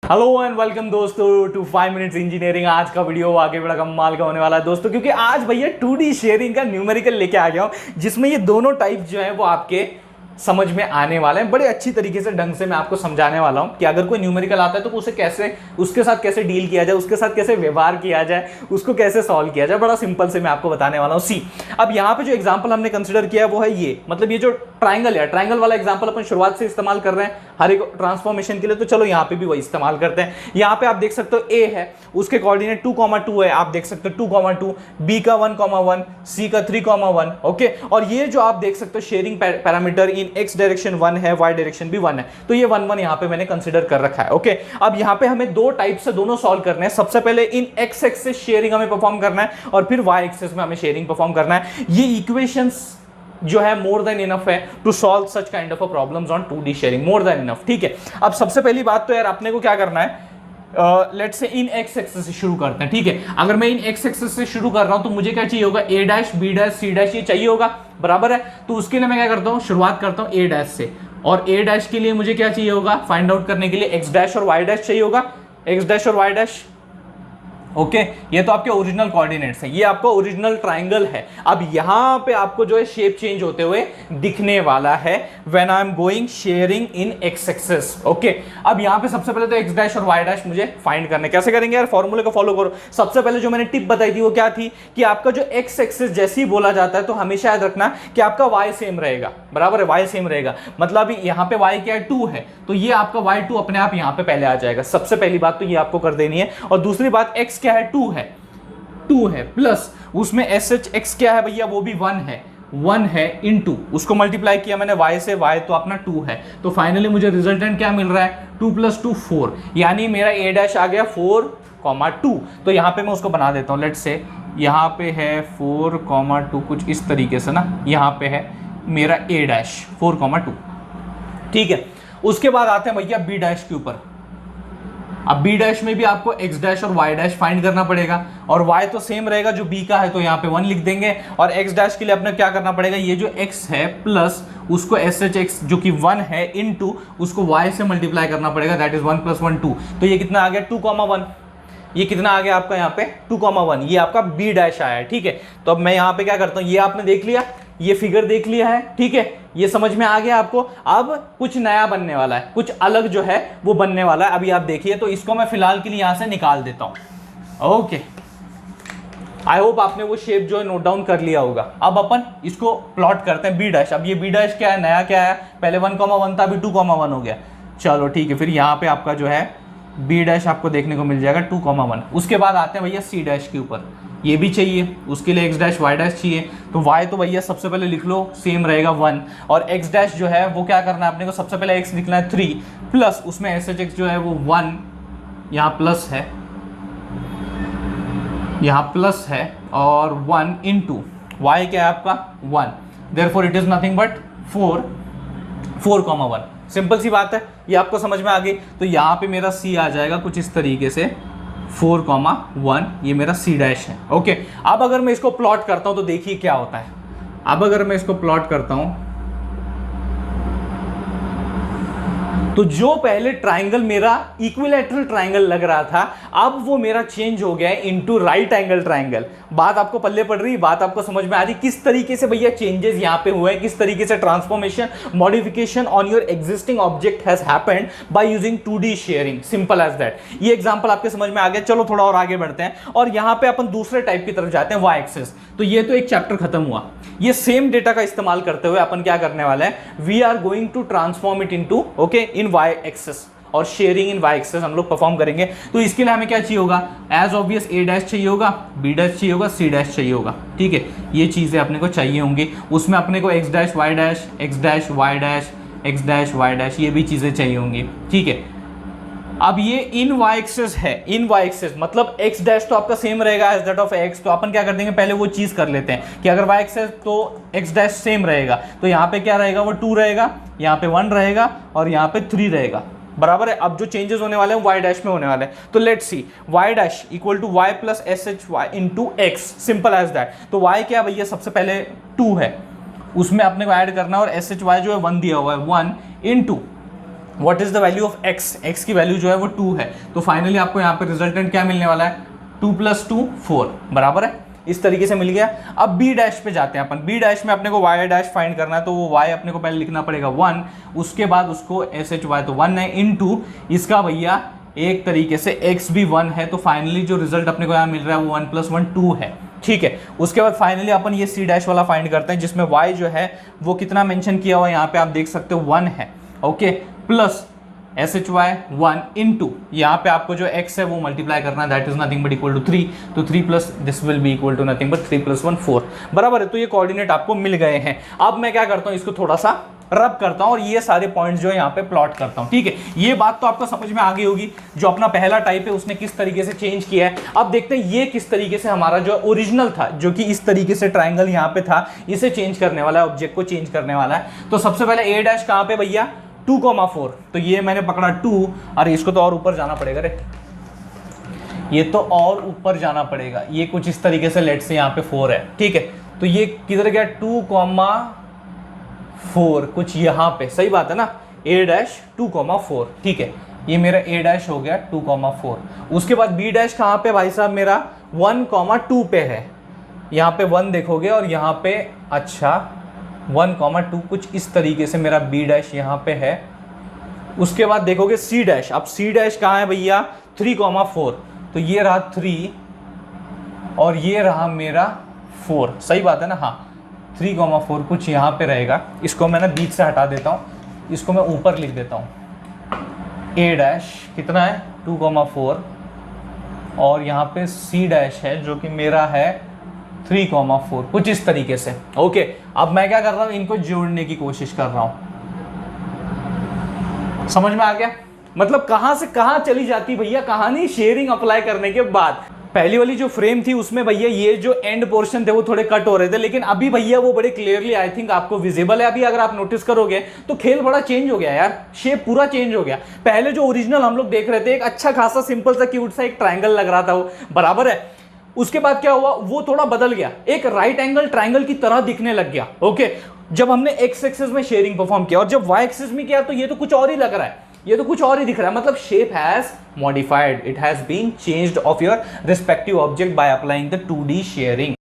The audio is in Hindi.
हेलो एंड वेलकम दोस्तों टू 5 मिनट्स इंजीनियरिंग। आज का वीडियो आगे बड़ा कमाल का होने वाला है दोस्तों, क्योंकि आज भैया 2D शेयरिंग का न्यूमेरिकल लेके आ गया हूं, जिसमें ये दोनों टाइप जो है वो आपके समझ में आने वाले हैं। बड़े अच्छी तरीके से ढंग से मैं आपको समझाने वाला हूं कि अगर कोई न्यूमेरिकल आता है तो उसे कैसे, उसके साथ कैसे डील किया जाए, उसके साथ कैसे व्यवहार किया जाए, उसको कैसे सॉल्व किया जाए। बड़ा सिंपल से मैं आपको बताने वाला हूं। सी, अब यहाँ पे जो एग्जाम्पल हमने कंसिडर किया वो है ये, मतलब ये जो ट्राइंगल है, ट्राइंगल वाला एग्जाम्पल अपन शुरुआत से इस्तेमाल कर रहे हैं हर एक ट्रांसफॉर्मेशन के लिए, तो चलो यहाँ पे भी वही इस्तेमाल करते हैं। यहाँ पे आप देख सकते हो ए है, उसके कोऑर्डिनेट 2,2 है, आप देख सकते हो 2,2, बी का 1,1, सी का 3,1। ओके, और ये जो आप देख सकते हो शेयरिंग पैरामीटर इन एक्स डायरेक्शन 1 है, वाई डायरेक्शन भी 1 है, तो ये 1 1 यहाँ पे मैंने कंसिडर कर रखा है। ओके, अब यहाँ पे हमें दो टाइप से दोनों सॉल्व करने हैं। सबसे पहले इन एक्स एक्सिस शेयरिंग हमें परफॉर्म करना है और फिर वाई एक्सिस में हमें शेयरिंग परफॉर्म करना है। ये इक्वेशंस जो है मोर देन इनफ है to solve such kind of problems on 2D shearing, more than enough. ठीक है, अब सबसे पहली बात तो यार अपने को क्या करना है, let's say in x axis से शुरू करते हैं। ठीक है, अगर मैं इन एक्स एक्सिस से शुरू कर रहा हूं तो मुझे क्या चाहिए होगा, A dash, B dash, C dash, ये चाहिए होगा, बराबर है। तो उसके लिए मैं क्या करता हूं, शुरुआत करता हूं ए डैश से, और ए डैश के लिए मुझे क्या चाहिए होगा, फाइंड आउट करने के लिए एक्स डैश और वाई डैश चाहिए होगा, एक्स डैश और वाई डैश। ओके, ये तो आपके ओरिजिनल कोऑर्डिनेट्स हैं, ये आपका ओरिजिनल ट्राइंगल है। अब यहां पे आपको जो है शेप चेंज होते हुए दिखने वाला है when I am going sharing in x axis. Okay, अब यहां पे सबसे पहले तो एक्स डैश और वाई डैश मुझे फाइंड करने, कैसे करेंगे यार, फॉर्मूले को फॉलो करो। सबसे पहले जो मैंने टिप बताई थी वो क्या थी कि आपका जो एक्स एक्सिस जैसे ही बोला जाता है तो हमेशा याद रखना कि आपका वाई सेम रहेगा, बराबर है, वाई सेम रहेगा। मतलब यहां पे वाई क्या है, 2 है, तो ये आपका वाई 2 अपने आप यहां पे पहले आ जाएगा। सबसे पहली बात तो ये आपको कर देनी है। और दूसरी बात, एक्स क्या है, 2 है, प्लस उसमें एस एच एक्स क्या है भैया, वो भी 1 है इनटू, उसको मल्टीप्लाई किया मैंने y से, y तो अपना 2 है, तो फाइनली मुझे रिजल्टेंट क्या मिल रहा है, 2 + 2 4, यानी मेरा a डैश आ गया 4,2। तो यहां पे मैं उसको बना देता हूं, लेट्स से यहां पे है 4,2, कुछ इस तरीके से ना, यहां पे है मेरा a डैश 4,2। ठीक है, उसके बाद आते हैं भैया b डैश के ऊपर। अब b डैश में भी आपको x डैश और y डैश फाइंड करना पड़ेगा, और y तो सेम रहेगा जो b का है, तो यहाँ पे 1 लिख देंगे। और x डैश के लिए अपने क्या करना पड़ेगा, ये जो x है प्लस उसको SHX जो कि 1 है इनटू उसको y से मल्टीप्लाई करना पड़ेगा, दैट इज 1 + 1 2। तो ये कितना आ गया, 2,1। ये कितना आ गया आपका यहाँ पे 2,1, ये आपका b डैश आया है। ठीक है, तो अब मैं यहाँ पे क्या करता हूँ, ये आपने देख लिया, ये फिगर देख लिया है, ठीक है, ये समझ में आ गया आपको। अब कुछ नया बनने वाला है, कुछ अलग जो है वो बनने वाला है, अभी आप देखिए। तो इसको मैं फिलहाल के लिए यहां से निकाल देता हूं। ओके, आई होप आपने वो शेप जो है नोट डाउन कर लिया होगा। अब अपन इसको प्लॉट करते हैं b डैश। अब ये b डैश क्या है, नया क्या है, पहले 1,1 था, अभी 2,1 हो गया। चलो ठीक है, फिर यहाँ पे आपका जो है b डैश आपको देखने को मिल जाएगा 2,1। उसके बाद आते हैं भैया c डैश के ऊपर, ये भी चाहिए, उसके लिए x डैश y डैश चाहिए। तो y तो भैया सबसे पहले लिख लो, सेम रहेगा 1, और x डैश जो है वो क्या करना है अपने को, सबसे पहले x लिखना है 3, प्लस उसमें SHX जो है वो 1, यहाँ प्लस है, यहाँ प्लस है, और 1 इनटू y क्या है आपका 1, therefore it is nothing but 4,1। Simple सी बात है, ये आपको समझ में आ गई। तो यहाँ पे मेरा c आ जाएगा कुछ इस तरीके से 4,1, ये मेरा c डैश है। ओके, अब अगर मैं इसको प्लॉट करता हूं तो देखिए क्या होता है। अब अगर मैं इसको प्लॉट करता हूं तो जो पहले ट्राइंगल मेरा इक्विलैटरल ट्राइंगल लग रहा था, अब वो मेरा चेंज हो गया है इनटू राइट एंगल ट्राइंगल। बात आपको पल्ले पड़ रही, बात आपको समझ में आ रही, किस तरीके से भैया चेंजेस यहां पे हुए हैं, किस तरीके से transformation, modification on your existing object has happened by using 2D shearing, simple as that. ये एग्जांपल आपके समझ में आ गया। चलो थोड़ा और आगे बढ़ते हैं, और यहां पे अपन दूसरे टाइप की तरफ जाते हैं, वाई एक्सिस। तो ये तो एक चैप्टर खत्म हुआ, ये सेम डेटा का इस्तेमाल करते हुए अपन क्या करने वाले हैं, we are going to transform it into okay in Y axis, और शेयरिंग इन वाई एक्सिस हम लोग परफॉर्म करेंगे। तो इसके लिए हमें क्या चाहिए होगा, एज ऑब्वियस a डैश चाहिए होगा, b डैश चाहिए होगा, c डैश चाहिए होगा। ठीक है, ये चीजें अपने को चाहिए होंगी। उसमें अपने को x dash y dash, x dash y dash, x dash y dash, ये भी चीजें चाहिए होंगी। ठीक है, अब ये इन वाई एक्सिस है, इन वाई एक्सिस मतलब x डैश तो आपका सेम रहेगा एज दैट ऑफ x। तो अपन क्या कर देंगे, पहले वो चीज कर लेते हैं कि अगर वाई एक्सिस तो x डैश सेम रहेगा, तो यहाँ पे क्या रहेगा, वो 2 रहेगा, यहाँ पे 1 रहेगा, और यहाँ पे 3 रहेगा, बराबर है। अब जो चेंजेस होने वाले हैं y डैश में होने वाले हैं। तो let's see, y dash equal to y plus SHY into x, simple as that. तो y क्या भैया, सबसे पहले 2 है, उसमें अपने को ऐड करना, और SHY जो है 1 दिया हुआ है, 1 into what is the value of x, x की वैल्यू जो है वो 2 है, तो फाइनली आपको यहाँ पे रिजल्टेंट क्या मिलने वाला है, 2 + 2 4 बराबर है, इस तरीके से मिल गया। अब बी डैश पे जाते हैं अपन, बी डैश में अपने को वाई डैश फाइंड करना है, तो वो वाई अपने को पहले लिखना पड़ेगा 1, उसके बाद उसको एस एच वाई तो 1 है इनटू इसका भैया एक तरीके से एक्स भी 1 है, तो फाइनली जो रिजल्ट अपने को यहाँ मिल रहा है वो 1 + 1 2 है, ठीक है। उसके बाद फाइनली अपन ये सी डैश वाला फाइंड करते हैं, जिसमें वाई जो है वो कितना मेंशन किया हुआ है यहाँ पे आप देख सकते हो 1 है, okay, plus S H Y 1 into यहाँ पे आपको जो x है वो मल्टीप्लाई करना है, that is nothing but equal to 3, तो 3 plus this will be equal to nothing but 3 + 1 4 बराबर है। तो ये कोऑर्डिनेट आपको मिल गए हैं। अब मैं क्या करता हूँ, इसको थोड़ा सा रब करता हूँ और ये सारे पॉइंट्स जो है यहाँ पे प्लॉट करता हूँ, ठीक है। ये बात तो आपको समझ में आ गई होगी, जो अपना पहला टाइप है उसने किस तरीके से चेंज किया है। अब देखते हैं ये किस तरीके से हमारा जो ओरिजिनल था, जो कि इस तरीके से ट्राइंगल यहाँ पे था, इसे चेंज करने वाला है, ऑब्जेक्ट को चेंज करने वाला है। तो सबसे पहले ए डैश कहाँ पे भैया, 2,4, तो ये मैंने पकड़ा 2, अरे इसको तो और ऊपर जाना पड़ेगा रे, ये तो और ऊपर जाना पड़ेगा, ये कुछ इस तरीके से लेट से यहाँ पे 4 है, ठीक है। तो ये किधर गया, 2,4 कुछ यहाँ पे, सही बात है ना, ए डैश 2,4, ठीक है, ये मेरा ए डैश हो गया 2,4। उसके बाद बी डैश कहाँ पे भाई साहब, मेरा 1,2 पे है, यहाँ पे 1 देखोगे और यहाँ पे अच्छा 1,2 कुछ इस तरीके से मेरा बी डैश यहाँ पे है। उसके बाद देखोगे सी डैश, अब सी डैश कहाँ है भैया, 3,4, तो ये रहा 3 और ये रहा मेरा 4, सही बात है ना, हाँ 3,4 कुछ यहाँ पे रहेगा। इसको मैं ना बीच से हटा देता हूँ, इसको मैं ऊपर लिख देता हूँ, ए डैश कितना है 2,4 और यहाँ पे सी डैश है जो कि मेरा है 3,4 कुछ इस तरीके से, ओके। अब मैं क्या कर रहा हूं, इनको जोड़ने की कोशिश कर रहा हूं, समझ में आ गया, मतलब कहां से कहां चली जाती भैया कहानी शेयरिंग अप्लाई करने के बाद। पहली वाली जो फ्रेम थी उसमें भैया ये जो एंड पोर्शन थे वो थोड़े कट हो रहे थे, लेकिन अभी भैया वो बड़े क्लियरली आई थिंक आपको विजिबल है। अभी अगर आप नोटिस करोगे तो खेल बड़ा चेंज हो गया यार, शेप पूरा चेंज हो गया। पहले जो ओरिजिनल हम लोग देख रहे थे, एक अच्छा खासा सिंपल सा क्यूट सा एक ट्राइंगल लग रहा था वो, बराबर है। उसके बाद क्या हुआ, वो थोड़ा बदल गया, एक राइट एंगल ट्राइंगल की तरह दिखने लग गया, ओके, जब हमने एक्स एक्सिस में शेयरिंग परफॉर्म किया। और जब वाई एक्सिस में किया तो ये तो कुछ और ही लग रहा है, ये तो कुछ और ही दिख रहा है, मतलब shape has modified, it has been changed of your respective object by applying the 2D sharing.